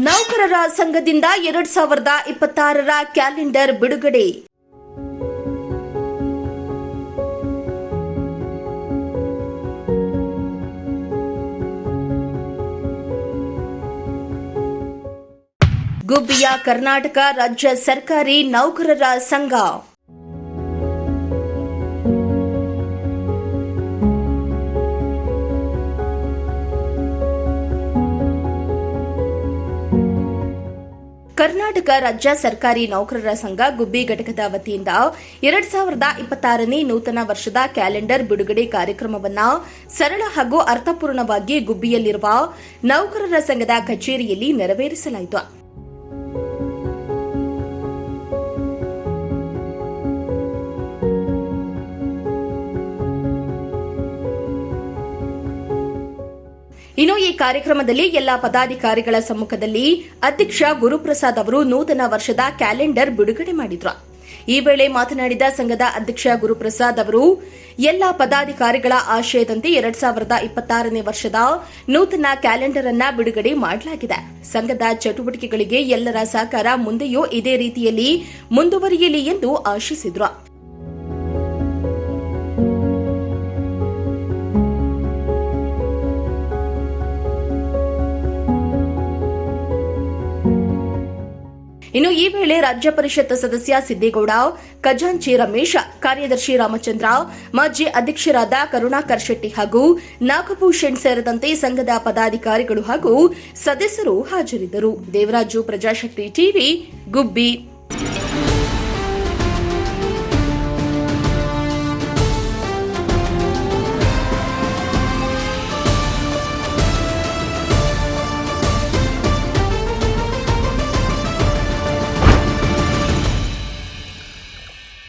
ನೌಕರರ ಸಂಘದಿಂದ 2026ರ ಕ್ಯಾಲೆಂಡರ್ ಬಿಡುಗಡೆ. ಗುಬ್ಬಿಯ ಕರ್ನಾಟಕ ರಾಜ್ಯ ಸರ್ಕಾರಿ ನೌಕರರ ಸಂಘ. ಕರ್ನಾಟಕ ರಾಜ್ಯ ಸರ್ಕಾರಿ ನೌಕರರ ಸಂಘ ಗುಬ್ಬಿ ಘಟಕದ ವತಿಯಿಂದ 2026ನೇ ನೂತನ ವರ್ಷದ ಕ್ಯಾಲೆಂಡರ್ ಬಿಡುಗಡೆ ಕಾರ್ಯಕ್ರಮವನ್ನು ಸರಳ ಹಾಗೂ ಅರ್ಥಪೂರ್ಣವಾಗಿ ಗುಬ್ಬಿಯಲ್ಲಿರುವ ನೌಕರರ ಸಂಘದ ಕಚೇರಿಯಲ್ಲಿ ನೆರವೇರಿಸಲಾಯಿತು. ಇನ್ನು ಈ ಕಾರ್ಯಕ್ರಮದಲ್ಲಿ ಎಲ್ಲಾ ಪದಾಧಿಕಾರಿಗಳ ಸಮ್ಮುಖದಲ್ಲಿ ಅಧ್ಯಕ್ಷ ಗುರುಪ್ರಸಾದ್ ಅವರು ನೂತನ ವರ್ಷದ ಕ್ಯಾಲೆಂಡರ್ ಬಿಡುಗಡೆ ಮಾಡಿದ್ರು. ಈ ವೇಳೆ ಮಾತನಾಡಿದ ಸಂಘದ ಅಧ್ಯಕ್ಷ ಗುರುಪ್ರಸಾದ್ ಅವರು, ಎಲ್ಲಾ ಪದಾಧಿಕಾರಿಗಳ ಆಶಯದಂತೆ 2026ನೇ ವರ್ಷದ ನೂತನ ಕ್ಯಾಲೆಂಡರ್ ಅನ್ನು ಬಿಡುಗಡೆ ಮಾಡಲಾಗಿದೆ. ಸಂಘದ ಚಟುವಟಿಕೆಗಳಿಗೆ ಎಲ್ಲರ ಸಹಕಾರ ಮುಂದೆಯೂ ಇದೇ ರೀತಿಯಲ್ಲಿ ಮುಂದುವರಿಯಲಿ ಎಂದು ಆಶಿಸಿದರು. ಇನ್ನು ಈ ವೇಳೆ ರಾಜ್ಯ ಪರಿಷತ್ ಸದಸ್ಯ ಸಿದ್ದೇಗೌಡ, ಖಜಾಂಚಿ ರಮೇಶ್, ಕಾರ್ಯದರ್ಶಿ ರಾಮಚಂದ್ರ, ಮಾಜಿ ಅಧ್ಯಕ್ಷರಾದ ಕರುಣಾಕರ್ ಶೆಟ್ಟಿ ಹಾಗೂ ನಾಗಭೂಷಣ್ ಸೇರಿದಂತೆ ಸಂಘದ ಪದಾಧಿಕಾರಿಗಳು ಹಾಗೂ ಸದಸ್ಯರು ಹಾಜರಿದ್ದರು. ದೇವರಾಜು, ಪ್ರಜಾಶಕ್ತಿ ಟಿವಿ, ಗುಬ್ಬಿ.